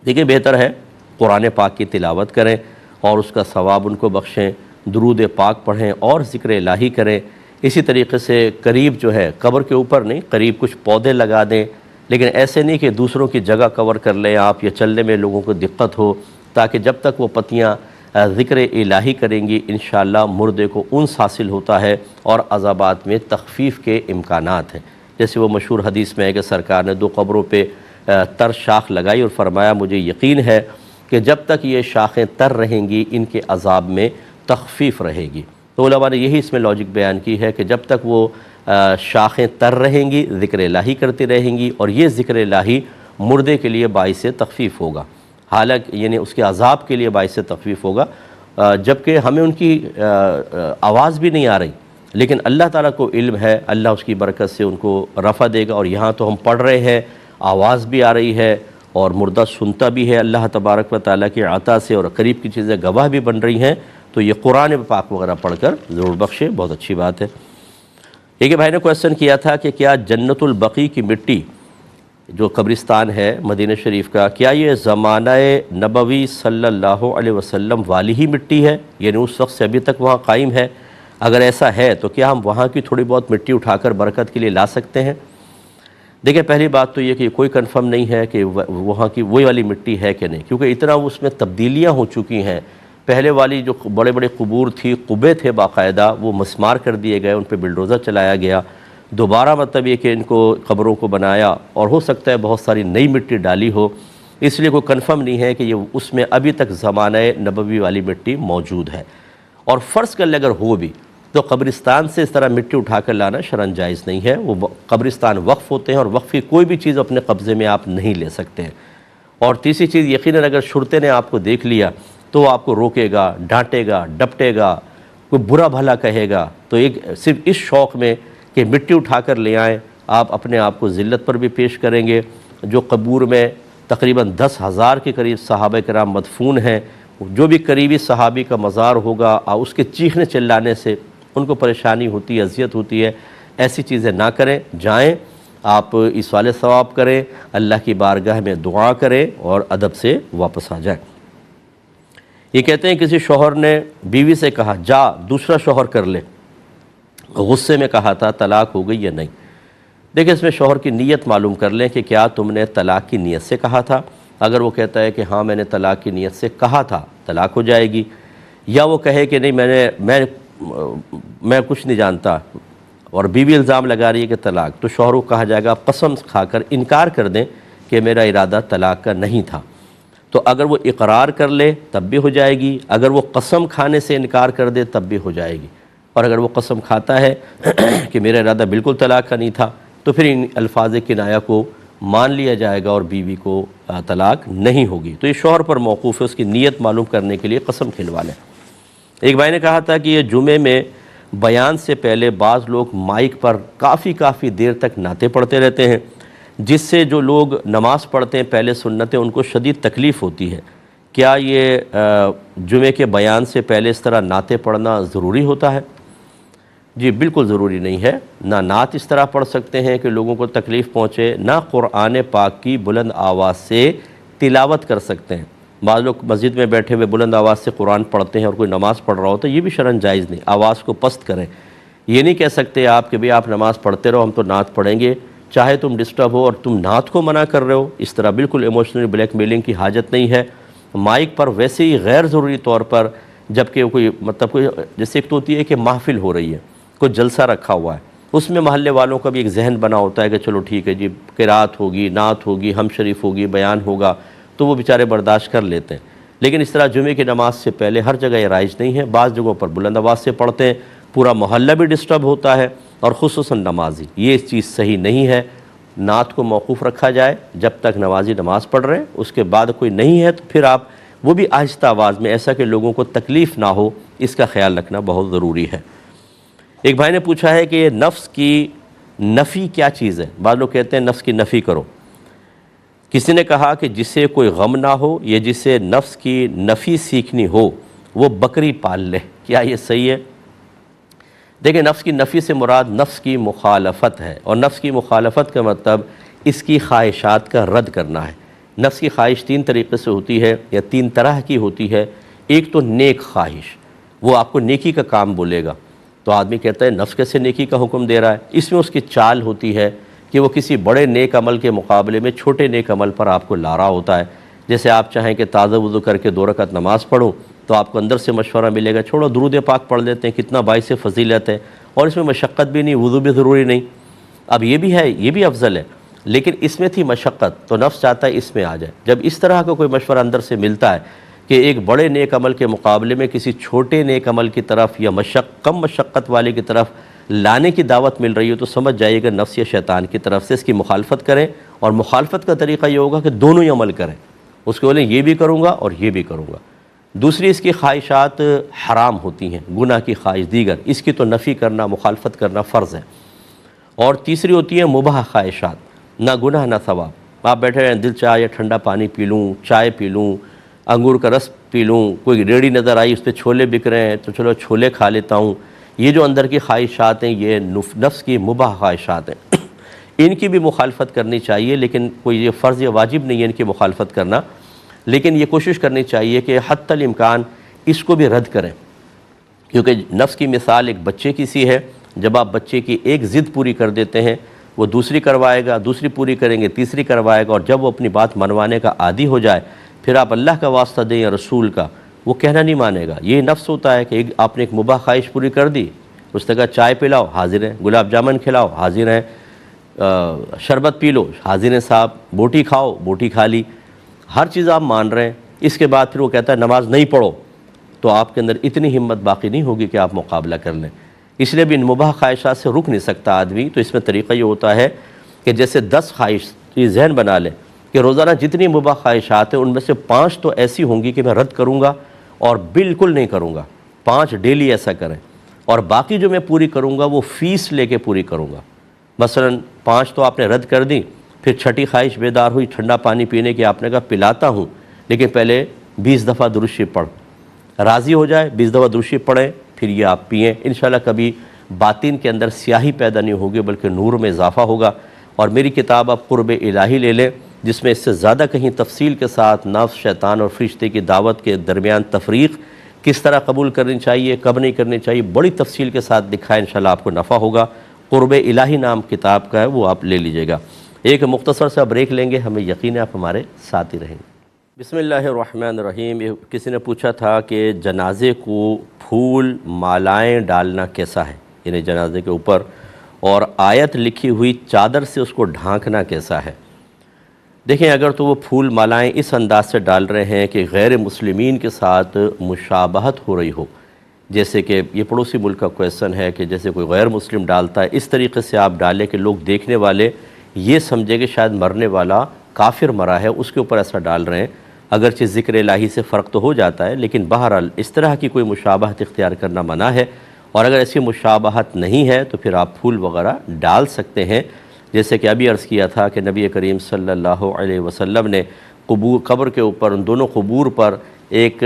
دیکھیں بہتر ہے قرآن پاک کی تلاوت کریں اور اس کا ثواب ان کو بخشیں، درود پاک پڑھیں اور ذکر الہی کریں۔ اسی طریقے سے قریب جو ہے قبر کے اوپر نہیں، قریب کچھ پودے لگا دیں، لیکن ایسے نہیں کہ دوسروں کی جگہ کور کر لیں آپ یا چلنے میں لوگوں کو دقت ہو، تاکہ جب تک وہ پتیاں ذکر الہی کریں گی انشاءاللہ مردے کو انس حاصل ہوتا ہے اور عذابات میں تخفیف کے امکانات ہیں۔ جیسے وہ مشہور حدیث میں ہے کہ سرکار نے 2 قبروں پہ تر شاخ لگائی اور فرمایا مجھے یقین ہے کہ جب تک یہ شاخیں تر رہیں گی ان کے عذاب میں تخفیف رہے گی۔ تو علماء نے یہی اس میں لاجک بیان کی ہے کہ جب تک وہ شاخیں تر رہیں گی ذکر الہی کرتی رہیں گی، اور یہ ذکر الہی مردے کے لیے باعث تخفیف ہوگا، حالانکہ یعنی اس کے عذاب کے لیے باعث تخفیف ہوگا، جبکہ ہمیں ان کی آواز بھی نہیں آ رہی، لیکن اللہ تعالیٰ کو علم ہے، اللہ اس کی برکت سے ان کو رفع دے گا۔ اور یہاں تو ہم پڑھ رہے ہیں، آواز بھی آ رہی ہے اور مردہ سنتا بھی ہے اللہ تبارک و تعالیٰ کی عطا سے، اور قریب کی چیزیں گواہ بھی بن رہی ہیں، تو یہ قرآن پاک وغیرہ پڑھ کر ضرور بخشے، بہت اچھی بات ہے۔ ایک بھائی نے کویسچن کیا تھا کہ کیا جنت البقیع کی مٹی جو قبرستان ہے مدینہ شریف کا، کیا یہ زمانہ نبوی صلی اللہ علیہ وسلم والی ہی مٹی ہے، یعنی اس وقت سے ابھی تک وہاں قائم ہے؟ اگر ایسا ہے تو کیا ہم وہاں کی تھوڑی بہت مٹی اٹھا کر برکت کے لیے لا سکتے ہیں؟ دیکھیں پہلی بات تو یہ کہ کوئی کنفرم نہیں ہے کہ وہاں کی وہی والی مٹی ہے کہ نہیں، کیونکہ اتنا اس میں تبدیلیاں ہو چکی ہیں۔ پہلے والی جو بڑے بڑے قبور تھی، قبے تھے باقاعدہ، وہ مسمار کر دیے گئے، ان پہ بلڈوزر چلایا گیا، دوبارہ مطلب یہ کہ ان کو قبروں کو بنایا، اور ہو سکتا ہے بہت ساری نئی مٹی ڈالی ہو، اس لیے کوئی کنفرم نہیں ہے کہ یہ اس میں ابھی تک زمانہ نبوی والی مٹی موجود ہے۔ اور فرض کر لے اگر ہو بھی تو قبرستان سے اس طرح مٹی اٹھا کر لانا شرعاً جائز نہیں ہے، وہ قبرستان وقف ہوتے ہیں اور وقف کی کوئی بھی چیز اپنے قبضے میں آپ نہیں لے سکتے ہیں۔ اور تیسری چیز یقیناً اگر شرطے نے آپ کو دیکھ لیا تو وہ آپ کو روکے گا، ڈانٹے گا، ڈپٹے گا، کوئی برا بھلا کہے گا، تو ایک صرف اس شوق میں کہ مٹی اٹھا کر لے آئیں، آپ اپنے آپ کو ذلت پر بھی پیش کریں گے۔ جو قبور میں تقریباً 10,000 کے قریب صحابہ کرام مدفون ہیں، جو بھی قریبی صحابی کا مزار ہوگا اس کے چیخنے چلانے سے ان کو پریشانی ہوتی ہے، اذیت ہوتی ہے، ایسی چیزیں نہ کریں، جائیں آپ ایصال ثواب کریں، اللہ کی بارگاہ میں دعا کریں اور ادب سے واپس آ جائیں۔ یہ کہتے ہیں کسی شوہر نے بیوی سے کہا جا دوسرا شوہر کر لے، غصے میں کہا تھا طلاق ہو گئی یا نہیں؟ دیکھیں اس میں شوہر کی نیت معلوم کر لیں کہ کیا تم نے طلاق کی نیت سے کہا تھا۔ اگر وہ کہتا ہے کہ ہاں میں نے طلاق کی نیت سے کہا تھا، طلاق ہو جائے گی، یا وہ کہے کہ نہیں میں کچھ نہیں جانتا اور بیوی الزام لگا رہی ہے کہ طلاق، تو شوہر کو کہا جائے گا قسم کھا کر انکار کر دیں کہ میرا ارادہ طلاق کا نہیں تھا۔ تو اگر وہ اقرار کر لے تب بھی ہو جائے گی، اگر وہ قسم کھانے سے انکار کر دے تب بھی ہو جائے گی، اور اگر وہ قسم کھاتا ہے کہ میرا ارادہ بالکل طلاق کا نہیں تھا تو پھر ان الفاظ کنایہ کو مان لیا جائے گا اور بیوی کو طلاق نہیں ہوگی۔ تو یہ شوہر پر موقوف ہے، اس کی نیت معلوم کرنے کے لیے قسم کھلوا لیں۔ ایک بھائی نے کہا تھا کہ یہ جمعے میں بیان سے پہلے بعض لوگ مائک پر کافی دیر تک نعتیں پڑھتے رہتے ہیں، جس سے جو لوگ نماز پڑھتے ہیں پہلے سنتیں ان کو شدید تکلیف ہوتی ہے۔ کیا یہ جمعے کے بیان سے پہلے اس طرح نعتیں پڑھنا ضروری ہوتا ہے؟ جی بالکل ضروری نہیں ہے، نہ نعت اس طرح پڑھ سکتے ہیں کہ لوگوں کو تکلیف پہنچے، نہ قرآن پاک کی بلند آواز سے تلاوت کر سکتے ہیں۔ بعض لوگ مسجد میں بیٹھے ہوئے بلند آواز سے قرآن پڑھتے ہیں اور کوئی نماز پڑھ رہا ہوتا ہے، یہ بھی شرعاً جائز نہیں، آواز کو پست کریں۔ یہ نہیں کہہ سکتے آپ کہ بھئی آپ نماز پڑھتے رہو ہم تو نعت پڑھیں گے، چاہے تم ڈسٹرب ہو اور تم نعت کو منع کر رہے ہو، اس طرح بالکل ایموشنل بلیک میلنگ کی حاجت نہیں ہے۔ مائک پر ویسے ہی غیر ضروری طور پر جبکہ کوئی جیسے ایک تو ہوتی ہے کہ محفل ہو رہی ہے، کوئی جلسہ رکھا ہوا ہے، اس میں محلے والوں کا بھی ایک ذہن بنا ہوتا ہے کہ چلو ٹھیک ہے جی قرات ہوگی، نعت ہوگی، ہم شریف ہوگی، بیان ہوگا، تو وہ بیچارے برداشت کر لیتے ہیں۔ لیکن اس طرح جمعے کی نماز سے پہلے ہر جگہ یہ رائج نہیں ہے، بعض جگہوں پر بلند آواز سے پڑھتے ہیں، پورا محلہ بھی ڈسٹرب ہوتا ہے اور خصوصاً نمازی، یہ چیز صحیح نہیں ہے۔ نعت کو موقوف رکھا جائے جب تک نمازی نماز پڑھ رہے ہیں، اس کے بعد کوئی نہیں ہے تو پھر آپ وہ بھی آہستہ آواز میں، ایسا کہ لوگوں کو تکلیف نہ ہو، اس کا خیال رکھنا بہت ضروری ہے۔ ایک بھائی نے پوچھا ہے کہ نفس کی نفی کیا چیز ہے؟ بعض لوگ کہتے ہیں نفس کی نفی کرو۔ کسی نے کہا کہ جسے کوئی غم نہ ہو یا جسے نفس کی نفی سیکھنی ہو وہ بکری پال لے، کیا یہ صحیح ہے؟ دیکھیں نفس کی نفی سے مراد نفس کی مخالفت ہے، اور نفس کی مخالفت کا مطلب اس کی خواہشات کا رد کرنا ہے۔ نفس کی خواہش تین طریقے سے ہوتی ہے یا تین طرح کی ہوتی ہے۔ ایک تو نیک خواہش، وہ آپ کو نیکی کا کام بولے گا، تو آدمی کہتا ہے نفس کیسے نیکی کا حکم دے رہا ہے؟ اس میں اس کی چال ہوتی ہے کہ وہ کسی بڑے نیک عمل کے مقابلے میں چھوٹے نیک عمل پر آپ کو لا رہا ہوتا ہے۔ جیسے آپ چاہیں کہ تازہ وضو کر کے 2 رکعت نماز پڑھوں تو آپ کو اندر سے مشورہ ملے گا چھوڑو درود پاک پڑھ لیتے ہیں، کتنا باعث فضیلت ہے اور اس میں مشقت بھی نہیں، وضو بھی ضروری نہیں۔ اب یہ بھی ہے، یہ بھی افضل ہے، لیکن اس میں تھی مشقت، تو نفس چاہتا ہے اس میں آ جائے۔ جب اس طرح کا کوئی مشورہ اندر سے ملتا ہے کہ ایک بڑے نیک عمل کے مقابلے میں کسی چھوٹے نیک عمل کی طرف یا کم مشقت والے کی طرف لانے کی دعوت مل رہی ہو، تو سمجھ جائیے گا نفس یا شیطان کی طرف سے، اس کی مخالفت کریں۔ اور مخالفت کا طریقہ یہ ہوگا کہ دونوں ہی عمل کریں، اس کو بولیں یہ بھی کروں گا اور یہ بھی کروں گا۔ دوسری اس کی خواہشات حرام ہوتی ہیں، گناہ کی خواہش دیگر، اس کی تو نفی کرنا، مخالفت کرنا فرض ہے۔ اور تیسری ہوتی ہے مباح خواہشات، نہ گناہ نہ ثواب، آپ بیٹھے رہیں دل چاہے ٹھنڈا پانی پی لوں، چائے پی لوں، انگور کا رس پی لوں، کوئی ریڑھی نظر آئی اس پہ چھولے بک رہے ہیں تو چلو چھولے کھا لیتا ہوں۔ یہ جو اندر کی خواہشات ہیں یہ نفس کی مباح خواہشات ہیں، ان کی بھی مخالفت کرنی چاہیے، لیکن کوئی یہ فرض یا واجب نہیں ہے ان کی مخالفت کرنا، لیکن یہ کوشش کرنی چاہیے کہ حتی الامکان اس کو بھی رد کریں، کیونکہ نفس کی مثال ایک بچے کی سی ہے۔ جب آپ بچے کی ایک ضد پوری کر دیتے ہیں وہ دوسری کروائے گا، دوسری پوری کریں گے تیسری کروائے گا، اور جب وہ اپنی بات منوانے کا عادی ہو جائے پھر آپ اللہ کا واسطہ دیں یا رسول کا، وہ کہنا نہیں مانے گا۔ یہ نفس ہوتا ہے کہ آپ نے ایک مباح خواہش پوری کر دی، اس نے کہا چائے پلاؤ، حاضر ہیں، گلاب جامن کھلاؤ، حاضر ہیں، شربت پی لو، حاضر ہیں صاحب، بوٹی کھاؤ، بوٹی کھا لی، ہر چیز آپ مان رہے ہیں۔ اس کے بعد پھر وہ کہتا ہے نماز نہیں پڑھو، تو آپ کے اندر اتنی ہمت باقی نہیں ہوگی کہ آپ مقابلہ کر لیں۔ اس لیے بھی ان مباح خواہشات سے رک نہیں سکتا آدمی، تو اس میں طریقہ یہ ہوتا ہے کہ جیسے 10 خواہش یہ ذہن بنا لیں کہ روزانہ جتنی مباح خواہشات ہیں ان میں سے 5 تو ایسی ہوں گی کہ میں رد کروں گا اور بالکل نہیں کروں گا، 5 ڈیلی ایسا کریں، اور باقی جو میں پوری کروں گا وہ فیس لے کے پوری کروں گا۔ مثلا 5 تو آپ نے رد کر دی، پھر 6ٹھی خواہش بیدار ہوئی ٹھنڈا پانی پینے کی، آپ نے کہا پلاتا ہوں لیکن پہلے 20 دفعہ درود شریف پڑھ، راضی ہو جائے 20 دفعہ درود شریف پڑھیں، پھر یہ آپ پئیں، انشاءاللہ کبھی باطن کے اندر سیاہی پیدا نہیں ہوگی بلکہ نور میں اضافہ ہوگا۔ اور میری کتاب آپ قرب الہی لے لیں، جس میں اس سے زیادہ کہیں تفصیل کے ساتھ نفس، شیطان اور فرشتے کی دعوت کے درمیان تفریق کس طرح قبول کرنی چاہیے، کب نہیں کرنی چاہیے، بڑی تفصیل کے ساتھ دکھا ہے، انشاءاللہ آپ کو نفع ہوگا۔ قرب الہی نام کتاب کا ہے، وہ آپ لے لیجئے گا۔ ایک مختصر سا بریک لیں گے، ہمیں یقین ہے آپ ہمارے ساتھ ہی رہیں گے۔ بسم اللہ الرحمن الرحیم۔ کسی نے پوچھا تھا کہ جنازے کو پھول مالائیں ڈالنا کیسا ہے، یعنی جنازے کے اوپر، اور آیت لکھی ہوئی چادر سے اس کو ڈھانکنا کیسا ہے۔ دیکھیں اگر تو وہ پھول مالائیں اس انداز سے ڈال رہے ہیں کہ غیر مسلمین کے ساتھ مشابہت ہو رہی ہو، جیسے کہ یہ پڑوسی ملک کا کویسچن ہے کہ جیسے کوئی غیر مسلم ڈالتا ہے، اس طریقے سے آپ ڈالیں کہ لوگ دیکھنے والے یہ سمجھے کہ شاید مرنے والا کافر مرا ہے، اس کے اوپر ایسا ڈال رہے ہیں۔ اگرچہ ذکر الہی سے فرق تو ہو جاتا ہے، لیکن بہرحال اس طرح کی کوئی مشابہت اختیار کرنا منع ہے، اور اگر ایسی مشابہت نہیں ہے تو پھر آپ پھول وغیرہ ڈال سکتے ہیں۔ جیسے کہ ابھی عرض کیا تھا کہ نبی کریم صلی اللہ علیہ وسلم نے قبر کے اوپر، ان دونوں قبور پر ایک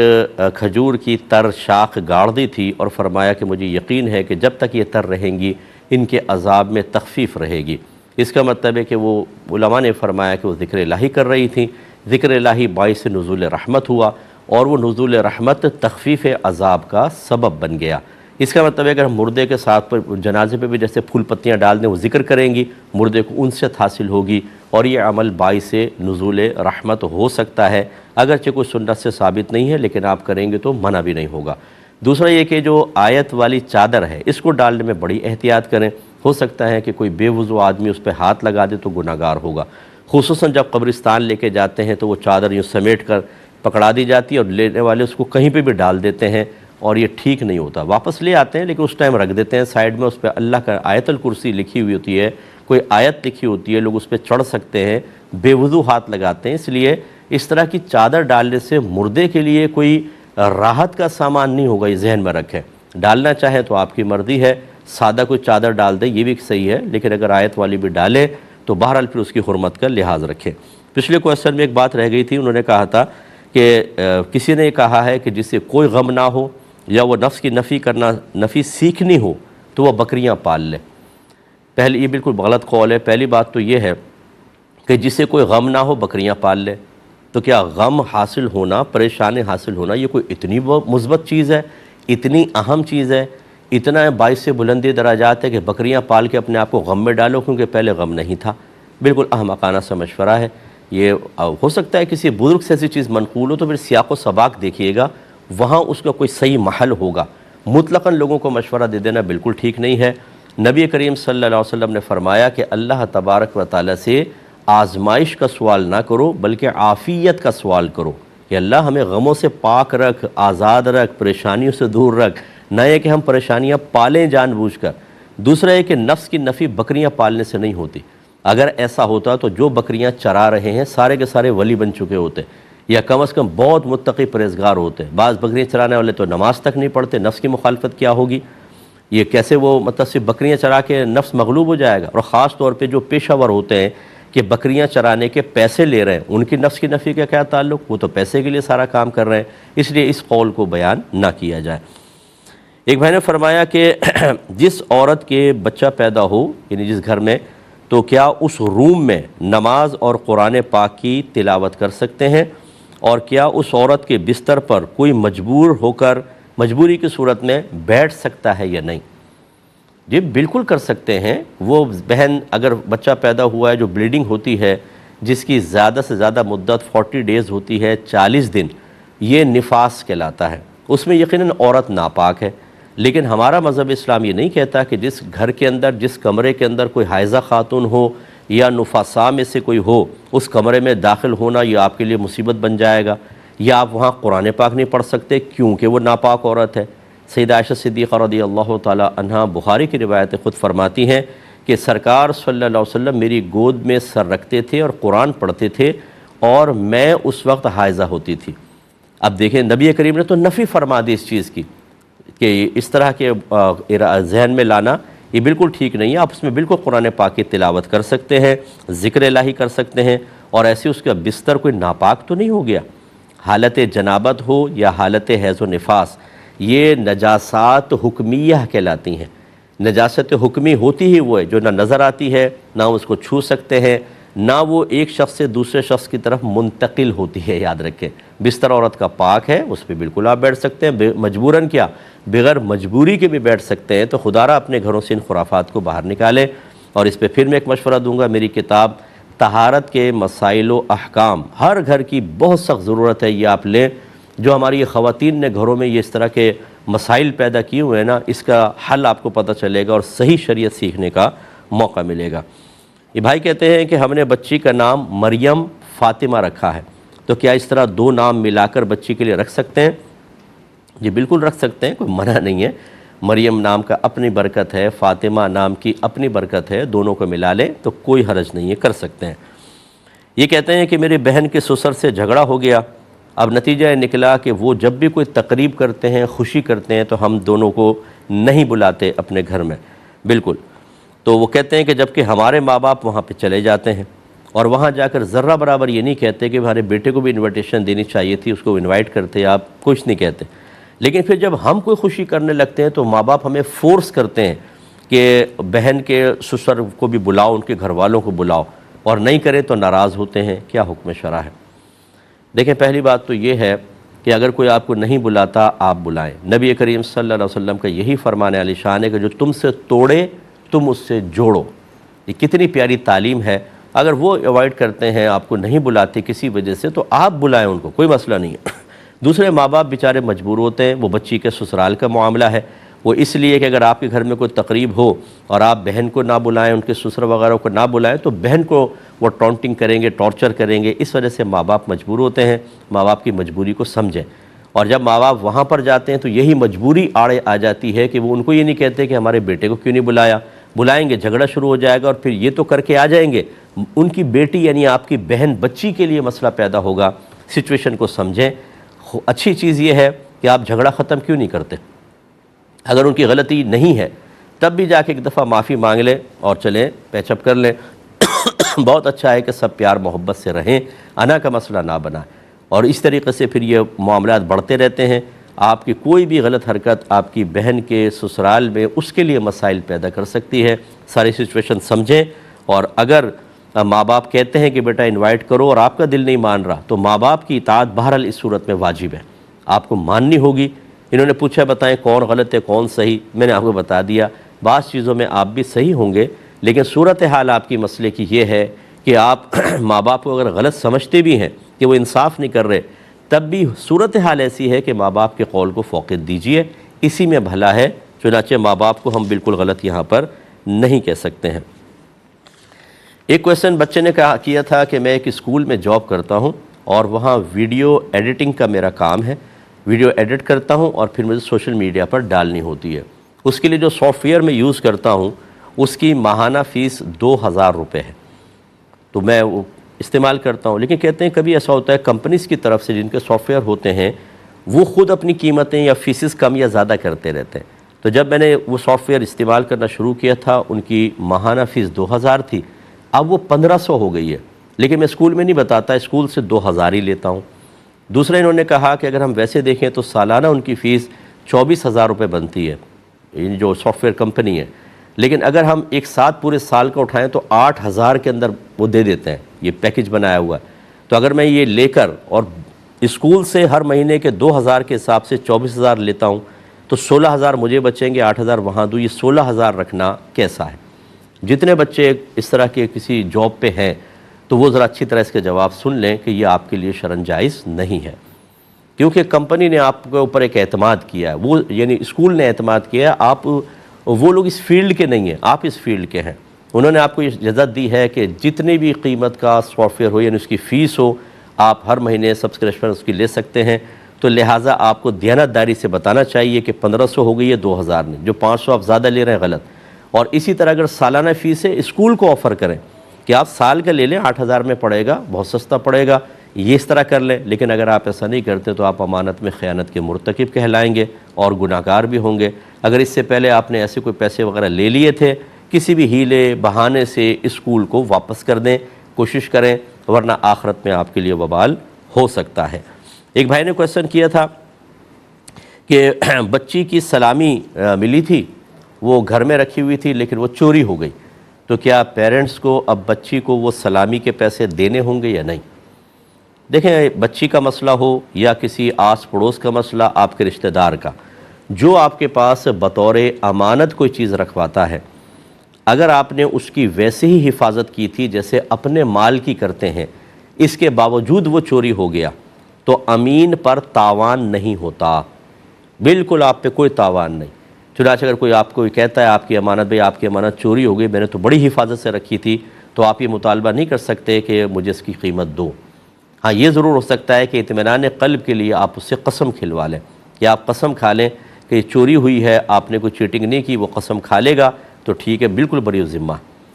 کھجور کی تر شاخ گاڑ دی تھی، اور فرمایا کہ مجھے یقین ہے کہ جب تک یہ تر رہیں گی ان کے عذاب میں تخفیف رہے گی۔ اس کا مطلب ہے کہ وہ علماء نے فرمایا کہ وہ ذکر الہی کر رہی تھیں، ذکر الہی باعث نزول رحمت ہوا، اور وہ نزول رحمت تخفیف عذاب کا سبب بن گیا۔ اس کا مطلب ہے اگر ہم مردے کے ساتھ پر جنازے پہ بھی جیسے پھول پتیاں ڈال دیں، وہ ذکر کریں گی، مردے کو انست حاصل ہوگی، اور یہ عمل باعث نزول رحمت ہو سکتا ہے، اگرچہ کوئی سنت سے ثابت نہیں ہے، لیکن آپ کریں گے تو منع بھی نہیں ہوگا۔ دوسرا یہ کہ جو آیت والی چادر ہے اس کو ڈالنے میں بڑی احتیاط کریں، ہو سکتا ہے کہ کوئی بے وضو آدمی اس پہ ہاتھ لگا دے تو گناہ گار ہوگا، خصوصاً جب قبرستان لے کے جاتے ہیں تو وہ چادر یوں سمیٹ کر پکڑا دی جاتی ہے، اور لینے والے اس کو کہیں پہ بھی ڈال دیتے ہیں، اور یہ ٹھیک نہیں ہوتا۔ واپس لے آتے ہیں لیکن اس ٹائم رکھ دیتے ہیں سائیڈ میں، اس پہ اللہ کا آیت الکرسی لکھی ہوئی ہوتی ہے، کوئی آیت لکھی ہوتی ہے، لوگ اس پہ چڑھ سکتے ہیں، بے وضو ہاتھ لگاتے ہیں۔ اس لیے اس طرح کی چادر ڈالنے سے مردے کے لیے کوئی راحت کا سامان نہیں ہوگا، یہ ذہن میں رکھیں۔ ڈالنا چاہیں تو آپ کی مرضی ہے، سادہ کوئی چادر ڈال دیں یہ بھی صحیح ہے، لیکن اگر آیت والی بھی ڈالے تو بہرحال پھر اس کی حرمت کا لحاظ رکھیں۔ پچھلے کویسچن میں ایک بات رہ گئی تھی، انہوں نے کہا تھا کہ کسی نے کہا ہے کہ جسے کوئی غم نہ ہو یا وہ نفس کی نفی سیکھنی ہو تو وہ بکریاں پال لے۔ پہلے یہ بالکل غلط قول ہے۔ پہلی بات تو یہ ہے کہ جسے کوئی غم نہ ہو بکریاں پال لے، تو کیا غم حاصل ہونا، پریشانی حاصل ہونا یہ کوئی اتنی مثبت چیز ہے، اتنی اہم چیز ہے، اتنا باعث بلندی درجات ہے کہ بکریاں پال کے اپنے آپ کو غم میں ڈالو کیونکہ پہلے غم نہیں تھا؟ بالکل احمقانہ سا مشورہ ہے۔ یہ ہو سکتا ہے کسی بزرگ سے ایسی چیز منقول ہو تو پھر سیاق و سباق دیکھیے گا، وہاں اس کا کوئی صحیح محل ہوگا۔ مطلقاً لوگوں کو مشورہ دے دینا بالکل ٹھیک نہیں ہے۔ نبی کریم صلی اللہ علیہ وسلم نے فرمایا کہ اللہ تبارک و تعالیٰ سے آزمائش کا سوال نہ کرو بلکہ عافیت کا سوال کرو، کہ اللہ ہمیں غموں سے پاک رکھ، آزاد رکھ، پریشانیوں سے دور رکھ، نہ یہ کہ ہم پریشانیاں پالیں جان بوجھ کر۔ دوسرا یہ کہ نفس کی نفی بکریاں پالنے سے نہیں ہوتی۔ اگر ایسا ہوتا تو جو بکریاں چرا رہے ہیں سارے کے سارے ولی بن چکے ہوتے، یا کم از کم بہت متقی پرہیزگار ہوتے۔ بعض بکریاں چرانے والے تو نماز تک نہیں پڑھتے، نفس کی مخالفت کیا ہوگی؟ یہ کیسے وہ صرف بکریاں چرا کے نفس مغلوب ہو جائے گا؟ اور خاص طور پہ جو پیشہ ور ہوتے ہیں کہ بکریاں چرانے کے پیسے لے رہے ہیں، ان کی نفس کی نفی کا کیا تعلق؟ وہ تو پیسے کے لیے سارا کام کر رہے ہیں، اس لیے اس قول کو بیان نہ کیا جائے۔ ایک بھائی نے فرمایا کہ جس عورت کے بچہ پیدا ہو، یعنی جس گھر میں، تو کیا اس روم میں نماز اور قرآن پاک کی تلاوت کر سکتے ہیں؟ اور کیا اس عورت کے بستر پر کوئی مجبور ہو کر مجبوری کی صورت میں بیٹھ سکتا ہے یا نہیں؟ جی بالکل کر سکتے ہیں۔ وہ بہن اگر بچہ پیدا ہوا ہے جو بلیڈنگ ہوتی ہے، جس کی زیادہ سے زیادہ مدت 40 ڈیز ہوتی ہے، 40 دن، یہ نفاس کہلاتا ہے، اس میں یقیناً عورت ناپاک ہے۔ لیکن ہمارا مذہب اسلام یہ نہیں کہتا کہ جس گھر کے اندر، جس کمرے کے اندر کوئی حائضہ خاتون ہو یا نفاساء میں سے کوئی ہو، اس کمرے میں داخل ہونا یہ آپ کے لیے مصیبت بن جائے گا، یا آپ وہاں قرآن پاک نہیں پڑھ سکتے کیونکہ وہ ناپاک عورت ہے۔ سیدہ عائشہ صدیقہ رضی اللہ تعالی عنہا، بخاری کی روایت خود فرماتی ہیں کہ سرکار صلی اللہ علیہ وسلم میری گود میں سر رکھتے تھے اور قرآن پڑھتے تھے، اور میں اس وقت حائضہ ہوتی تھی۔ اب دیکھیں نبی کریم نے تو نفی فرما دی اس چیز کی، کہ اس طرح کے ذہن میں لانا یہ بالکل ٹھیک نہیں ہے۔ آپ اس میں بالکل قرآن پاک کی تلاوت کر سکتے ہیں، ذکر الہی کر سکتے ہیں، اور ایسے اس کا بستر کوئی ناپاک تو نہیں ہو گیا۔ حالت جنابت ہو یا حالت حیض و نفاس، یہ نجاسات حکمیہ کہلاتی ہیں۔ نجاست حکمی ہوتی ہی وہ ہے جو نہ نظر آتی ہے، نہ اس کو چھو سکتے ہیں، نہ وہ ایک شخص سے دوسرے شخص کی طرف منتقل ہوتی ہے۔ یاد رکھیں بستر عورت کا پاک ہے، اس پہ بالکل آپ بیٹھ سکتے ہیں، مجبوراً کیا بغیر مجبوری کے بھی بیٹھ سکتے ہیں۔ تو خدا را اپنے گھروں سے ان خرافات کو باہر نکالے۔ اور اس پہ پھر میں ایک مشورہ دوں گا، میری کتاب طہارت کے مسائل و احکام، ہر گھر کی بہت سخت ضرورت ہے، یہ آپ لیں۔ جو ہماری یہ خواتین نے گھروں میں یہ اس طرح کے مسائل پیدا کیے ہوئے ہیں نا، اس کا حل آپ کو پتہ چلے گا اور صحیح شریعت سیکھنے کا موقع ملے گا۔ یہ بھائی کہتے ہیں کہ ہم نے بچی کا نام مریم فاطمہ رکھا ہے، تو کیا اس طرح 2 نام ملا کر بچی کے لیے رکھ سکتے ہیں؟ جی بالکل رکھ سکتے ہیں، کوئی منع نہیں ہے۔ مریم نام کا اپنی برکت ہے، فاطمہ نام کی اپنی برکت ہے، دونوں کو ملا لے تو کوئی حرج نہیں ہے، کر سکتے ہیں۔ یہ کہتے ہیں کہ میری بہن کے سسر سے جھگڑا ہو گیا، اب نتیجہ یہ نکلا کہ وہ جب بھی کوئی تقریب کرتے ہیں، خوشی کرتے ہیں، تو ہم دونوں کو نہیں بلاتے اپنے گھر میں۔ بالکل، تو وہ کہتے ہیں کہ جبکہ ہمارے ماں باپ وہاں پہ چلے جاتے ہیں اور وہاں جا کر ذرہ برابر یہ نہیں کہتے کہ ہمارے بیٹے کو بھی انویٹیشن دینی چاہیے تھی، اس کو انوائٹ کرتے، آپ کچھ نہیں کہتے۔ لیکن پھر جب ہم کوئی خوشی کرنے لگتے ہیں تو ماں باپ ہمیں فورس کرتے ہیں کہ بہن کے سسر کو بھی بلاؤ، ان کے گھر والوں کو بلاؤ، اور نہیں کرے تو ناراض ہوتے ہیں۔ کیا حکم شرع ہے؟ دیکھیں، پہلی بات تو یہ ہے کہ اگر کوئی آپ کو نہیں بلاتا آپ بلائیں۔ نبی کریم صلی اللہ علیہ وسلم کا یہی فرمان علی شان ہے کہ جو تم سے توڑے تم اس سے جوڑو۔ یہ کتنی پیاری تعلیم ہے۔ اگر وہ اوائڈ کرتے ہیں، آپ کو نہیں بلاتے کسی وجہ سے، تو آپ بلائیں ان کو، کوئی مسئلہ نہیں ہے۔ دوسرے ماں باپ بیچارے مجبور ہوتے ہیں، وہ بچی کے سسرال کا معاملہ ہے، وہ اس لیے کہ اگر آپ کے گھر میں کوئی تقریب ہو اور آپ بہن کو نہ بلائیں، ان کے سسر وغیرہ کو نہ بلائیں، تو بہن کو وہ ٹونٹنگ کریں گے، ٹارچر کریں گے، اس وجہ سے ماں باپ مجبور ہوتے ہیں۔ ماں باپ کی مجبوری کو سمجھیں، اور جب ماں باپ وہاں پر جاتے ہیں تو یہی مجبوری آڑے آ جاتی ہے کہ وہ ان کو یہ نہیں کہتے کہ ہمارے بیٹے کو کیوں نہیں بلایا، بلائیں گے جھگڑا شروع ہو جائے گا، اور پھر یہ تو کر کے آ جائیں گے، ان کی بیٹی یعنی آپ کی بہن بچی کے لیے مسئلہ پیدا ہوگا۔ سچویشن کو سمجھیں۔ اچھی چیز یہ ہے کہ آپ جھگڑا ختم کیوں نہیں کرتے؟ اگر ان کی غلطی نہیں ہے تب بھی جا کے ایک دفعہ معافی مانگ لیں اور چلیں، پیچ اپ کر لیں۔ بہت اچھا ہے کہ سب پیار محبت سے رہیں، انا کا مسئلہ نہ بنائیں، اور اس طریقے سے پھر یہ معاملات بڑھتے رہتے ہیں۔ آپ کی کوئی بھی غلط حرکت آپ کی بہن کے سسرال میں اس کے لیے مسائل پیدا کر سکتی ہے۔ ساری سچویشن سمجھیں، اور اگر ماں باپ کہتے ہیں کہ بیٹا انوائٹ کرو اور آپ کا دل نہیں مان رہا، تو ماں باپ کی اطاعت بہرحال اس صورت میں واجب ہے، آپ کو ماننی ہوگی۔ انہوں نے پوچھا بتائیں کون غلط ہے کون صحیح، میں نے آپ کو بتا دیا۔ بعض چیزوں میں آپ بھی صحیح ہوں گے، لیکن صورتحال آپ کی مسئلے کی یہ ہے کہ آپ ماں باپ کو اگر غلط سمجھتے بھی ہیں کہ وہ انصاف نہیں کر رہے، تب بھی صورتحال ایسی ہے کہ ماں باپ کے قول کو فوقیت دیجیے، اسی میں بھلا ہے۔ چنانچہ ماں باپ کو ہم بالکل غلط یہاں پر نہیں کہہ سکتے ہیں۔ ایک کویسچن بچے نے کیا تھا کہ میں ایک اسکول میں جاب کرتا ہوں اور وہاں ویڈیو ایڈیٹنگ کا میرا کام ہے، ویڈیو ایڈٹ کرتا ہوں اور پھر مجھے سوشل میڈیا پر ڈالنی ہوتی ہے۔ اس کے لیے جو سافٹ ویئر میں یوز کرتا ہوں اس کی ماہانہ فیس 2000 روپے ہے، تو میں وہ استعمال کرتا ہوں۔ لیکن کہتے ہیں کبھی ایسا ہوتا ہے کمپنیز کی طرف سے جن کے سافٹ ویئر ہوتے ہیں وہ خود اپنی قیمتیں یا فیسز کم یا زیادہ کرتے رہتے ہیں۔ تو جب میں نے وہ سافٹ ویئر استعمال کرنا شروع کیا تھا، ان کی ماہانہ فیس 2000 تھی، اب وہ 1500 ہو گئی ہے، لیکن میں اسکول میں نہیں بتاتا، اسکول سے 2000 ہی لیتا ہوں۔ دوسرا انہوں نے کہا کہ اگر ہم ویسے دیکھیں تو سالانہ ان کی فیس 24,000 روپے بنتی ہے، یہ جو سافٹ ویئر کمپنی ہے، لیکن اگر ہم ایک ساتھ پورے سال کا اٹھائیں تو 8,000 کے اندر وہ دے دیتے ہیں، یہ پیکج بنایا ہوا ہے۔ تو اگر میں یہ لے کر اور اسکول سے ہر مہینے کے 2000 کے حساب سے 24,000 لیتا ہوں تو 16,000 مجھے بچیں گے، 8,000 وہاں دوں، یہ 16,000 رکھنا کیسا ہے؟ جتنے بچے اس طرح کے کسی جاب پہ ہیں تو وہ ذرا اچھی طرح اس کے جواب سن لیں کہ یہ آپ کے لیے شرعاً جائز نہیں ہے، کیونکہ کمپنی نے آپ کے اوپر ایک اعتماد کیا ہے، وہ یعنی اسکول نے اعتماد کیا ہے، آپ وہ لوگ اس فیلڈ کے نہیں ہیں، آپ اس فیلڈ کے ہیں۔ انہوں نے آپ کو یہ اجازت دی ہے کہ جتنی بھی قیمت کا سافٹ ویئر ہو یعنی اس کی فیس ہو، آپ ہر مہینے سبسکرپشن اس کی لے سکتے ہیں، تو لہٰذا آپ کو دیانتداری سے بتانا چاہیے کہ 1500 ہو گئی ہے 2000 نے، جو 500 آپ زیادہ لے رہے ہیں غلط۔ اور اسی طرح اگر سالانہ فیس ہے اسکول کو آفر کریں کہ آپ سال کا لے لیں، 8,000 میں پڑے گا، بہت سستا پڑے گا، یہ اس طرح کر لیں۔ لیکن اگر آپ ایسا نہیں کرتے تو آپ امانت میں خیانت کے مرتکب کہلائیں گے اور گناہ گار بھی ہوں گے۔ اگر اس سے پہلے آپ نے ایسے کوئی پیسے وغیرہ لے لیے تھے، کسی بھی ہیلے بہانے سے اسکول کو واپس کر دیں، کوشش کریں، ورنہ آخرت میں آپ کے لیے وبال ہو سکتا ہے۔ ایک بھائی نے کویسچن کیا تھا کہ بچی کی سلامی ملی تھی، وہ گھر میں رکھی ہوئی تھی لیکن وہ چوری ہو گئی، تو کیا پیرنٹس کو اب بچی کو وہ سلامی کے پیسے دینے ہوں گے یا نہیں؟ دیکھیں، بچی کا مسئلہ ہو یا کسی آس پڑوس کا مسئلہ، آپ کے رشتہ دار کا، جو آپ کے پاس بطور امانت کوئی چیز رکھواتا ہے، اگر آپ نے اس کی ویسے ہی حفاظت کی تھی جیسے اپنے مال کی کرتے ہیں، اس کے باوجود وہ چوری ہو گیا تو امین پر تاوان نہیں ہوتا، بالکل آپ پہ کوئی تاوان نہیں۔ چنانچہ اگر کوئی آپ کو کہتا ہے آپ کی امانت، بھئی آپ کی امانت چوری ہو گئی، میں نے تو بڑی حفاظت سے رکھی تھی، تو آپ یہ مطالبہ نہیں کر سکتے کہ مجھے اس کی قیمت دو۔ ہاں یہ ضرور ہو سکتا ہے کہ اطمینان قلب کے لیے آپ اس سے قسم کھلوا لیں کہ آپ قسم کھا لیں کہ یہ چوری ہوئی ہے، آپ نے کوئی چیٹنگ نہیں کی، وہ قسم کھا لے گا تو ٹھیک ہے، بالکل بری ذمہ۔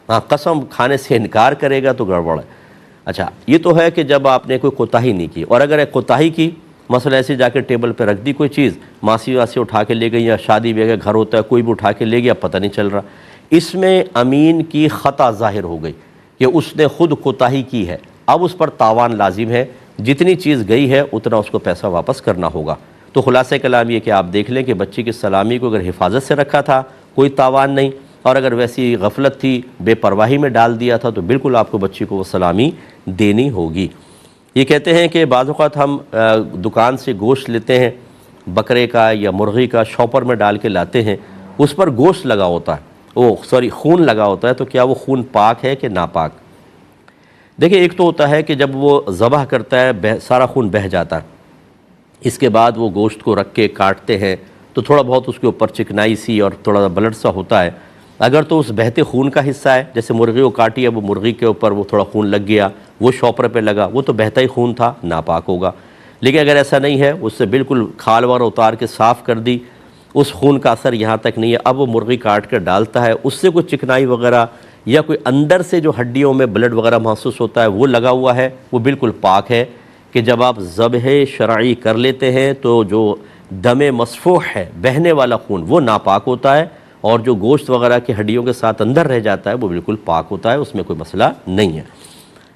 ہاں قسم کھانے سے انکار کرے گا تو گڑبڑ ہے۔ اچھا یہ تو ہے کہ جب آپ نے کوئی کوتاہی نہیں کی، اور اگر ایک کوتاہی کی، مثلا ایسے جا کے ٹیبل پہ رکھ دی کوئی چیز، ماسی واسی اٹھا کے لے گئی، یا شادی بیاہ کا گھر ہوتا ہے کوئی بھی اٹھا کے لے گیا، پتہ نہیں چل رہا، اس میں امین کی خطا ظاہر ہو گئی کہ اس نے خود کوتاہی کی ہے، اب اس پر تاوان لازم ہے، جتنی چیز گئی ہے اتنا اس کو پیسہ واپس کرنا ہوگا۔ تو خلاصہ کلام یہ کہ آپ دیکھ لیں کہ بچی کی سلامی کو اگر حفاظت سے رکھا تھا کوئی تاوان نہیں، اور اگر ویسی غفلت تھی، بے پرواہی میں ڈال دیا تھا، تو بالکل آپ کو بچی کو وہ سلامی دینی ہوگی۔ یہ کہتے ہیں کہ بعض اوقات ہم دکان سے گوشت لیتے ہیں، بکرے کا یا مرغی کا، شاپر میں ڈال کے لاتے ہیں، اس پر گوشت لگا ہوتا ہے، خون لگا ہوتا ہے، تو کیا وہ خون پاک ہے کہ ناپاک؟ دیکھیں ایک تو ہوتا ہے کہ جب وہ ذبح کرتا ہے سارا خون بہہ جاتا ہے، اس کے بعد وہ گوشت کو رکھ کے کاٹتے ہیں تو تھوڑا بہت اس کے اوپر چکنائی سی اور تھوڑا سا بلڈ سا ہوتا ہے۔ اگر تو اس بہتے خون کا حصہ ہے، جیسے مرغی کو کاٹی ہے، وہ مرغی کے اوپر وہ تھوڑا خون لگ گیا، وہ شاپر پہ لگا، وہ تو بہتا ہی خون تھا، ناپاک ہوگا۔ لیکن اگر ایسا نہیں ہے، اس سے بالکل کھال وغیرہ اتار کے صاف کر دی، اس خون کا اثر یہاں تک نہیں ہے، اب وہ مرغی کاٹ کر ڈالتا ہے، اس سے کوئی چکنائی وغیرہ یا کوئی اندر سے جو ہڈیوں میں بلڈ وغیرہ محسوس ہوتا ہے وہ لگا ہوا ہے، وہ بالکل پاک ہے۔ کہ جب آپ ذبح شرعی کر لیتے ہیں تو جو دم مسفوح ہے، بہنے والا خون، وہ ناپاک ہوتا ہے، اور جو گوشت وغیرہ کی ہڈیوں کے ساتھ اندر رہ جاتا ہے وہ بالکل پاک ہوتا ہے، اس میں کوئی مسئلہ نہیں ہے۔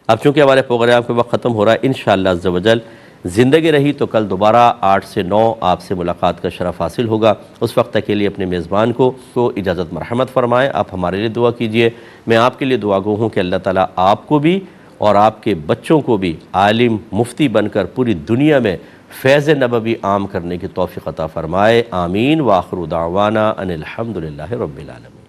اب چونکہ ہمارے پروگرام کے وقت ختم ہو رہا ہے، انشاءاللہ عز و جل زندگی رہی تو کل دوبارہ 8 سے 9 آپ سے ملاقات کا شرف حاصل ہوگا۔ اس وقت تک کے لیے اپنے میزبان کو اجازت مرحمت فرمائیں، آپ ہمارے لیے دعا کیجئے۔ میں آپ کے لیے دعا گو ہوں کہ اللہ تعالیٰ آپ کو بھی اور آپ کے بچوں کو بھی عالم مفتی بن کر پوری دنیا میں فیض نبوی عام کرنے کی توفیق عطا فرمائے۔ آمین۔ وآخر دعوانا ان الحمدللہ رب العالمین۔